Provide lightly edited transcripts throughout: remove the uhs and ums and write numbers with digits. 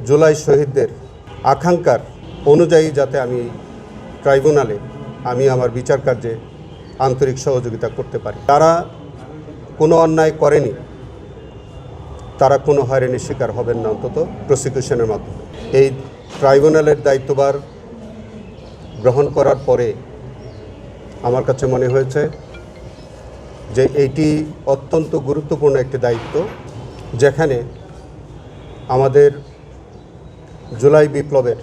জুলাই শহীদদের আকাঙ্ক্ষার অনুযায়ী যাতে আমি ট্রাইব্যুনালে আমার বিচার কার্যে আন্তরিক সহযোগিতা করতে পারি। তারা কোনো অন্যায় করেনি, তারা কোনো হয়রানির শিকার হবেন না, অন্তত প্রসিকিউশনের মাধ্যমে। এই ট্রাইব্যুনালের দায়িত্বভার গ্রহণ করার পরে আমার কাছে মনে হয়েছে যে এইটি অত্যন্ত গুরুত্বপূর্ণ একটি দায়িত্ব, যেখানে আমাদের জুলাই বিপ্লবের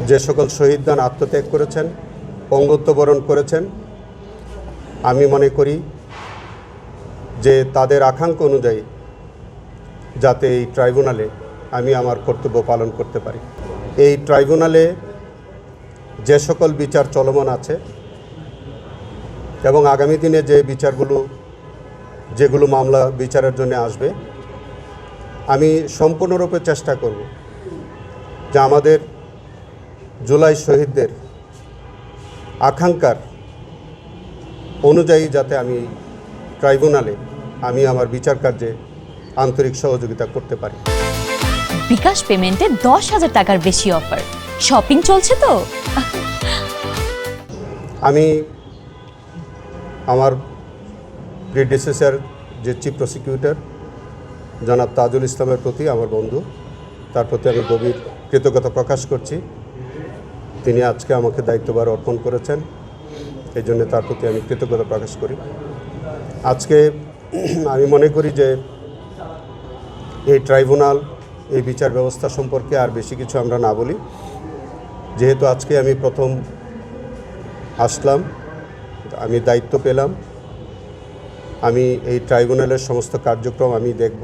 যে সকল শহীদগণ আত্মত্যাগ করেছেন, পঙ্গুত্ব বরণ করেছেন, আমি মনে করি যে তাদের আকাঙ্ক্ষা অনুযায়ী যাতে এই ট্রাইব্যুনালে আমি আমার কর্তব্য পালন করতে পারি। এই ট্রাইব্যুনালে যে সকল বিচার চলমান আছে এবং আগামী দিনে যে যেগুলো মামলা বিচারের জন্য আসবে, আমি সম্পূর্ণরূপে চেষ্টা করব যে আমাদের জুলাই শহীদদের আকাঙ্ক্ষার অনুযায়ী যাতে আমি ট্রাইব্যুনালে আমার বিচার কার্যে আন্তরিক সহযোগিতা করতে পারি। বিকাশ পেমেন্টে 10,000 টাকার বেশি অফার, শপিং চলছে তো। আমি আমার প্রিডিসেসর যে চিফ প্রসিকিউটর জনাব তাজুল ইসলামের প্রতি, আমার বন্ধু, তার প্রতি আমি গভীর কৃতজ্ঞতা প্রকাশ করছি। তিনি আজকে আমাকে দায়িত্বভার অর্পণ করেছেন, এই জন্য তার প্রতি আমি কৃতজ্ঞতা প্রকাশ করি। আজকে আমি মনে করি যে এই ট্রাইব্যুনাল, এই বিচার ব্যবস্থা সম্পর্কে আর বেশি কিছু আমরা না বলি, যেহেতু আজকে আমি প্রথম আসলাম, আমি দায়িত্ব পেলাম, আমি এই ট্রাইব্যুনালের সমস্ত কার্যক্রম আমি দেখব।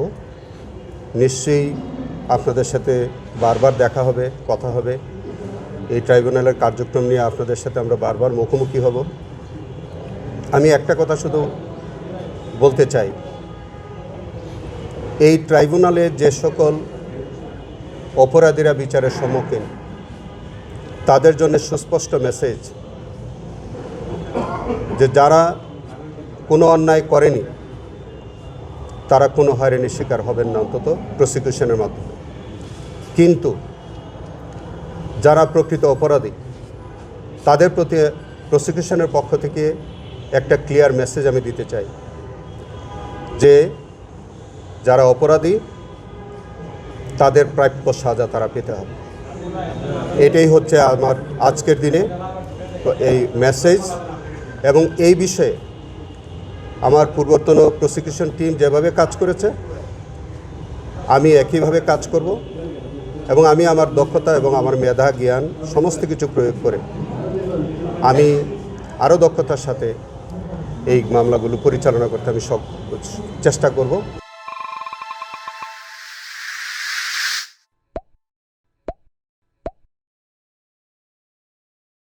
নিশ্চয়ই আপনাদের সাথে বারবার দেখা হবে, কথা হবে। এই ট্রাইব্যুনালের কার্যক্রম নিয়ে আপনাদের সাথে আমরা বারবার মুখোমুখি হব। আমি একটা কথা শুধু বলতে চাই, এই ট্রাইব্যুনালে যে সকল অপরাধীরা বিচারের সম্মুখীন, তাদের জন্য সুস্পষ্ট মেসেজ যে যারা কোনো অন্যায় করেনি, তারা কোনো হয়রানির শিকার হবেন না, অন্তত প্রসিকিউশনের মাধ্যমে। কিন্তু যারা প্রকৃত অপরাধী, তাদের প্রতি প্রসিকিউশনের পক্ষ থেকে একটা ক্লিয়ার মেসেজ আমি দিতে চাই যে যারা অপরাধী, তাদের প্রাপ্য সাজা তারা পেতে হবে। এটাই হচ্ছে আমার আজকের দিনে এই মেসেজ। এবং এই বিষয়ে আমার পূর্বতন প্রসিকিউশন টিম যেভাবে কাজ করেছে, আমি একইভাবে কাজ করব এবং আমি আমার দক্ষতা এবং আমার মেধা, জ্ঞান সমস্ত কিছু প্রয়োগ করে আমি আরও দক্ষতার সাথে এই মামলাগুলো পরিচালনা করতে আমি চেষ্টা করব।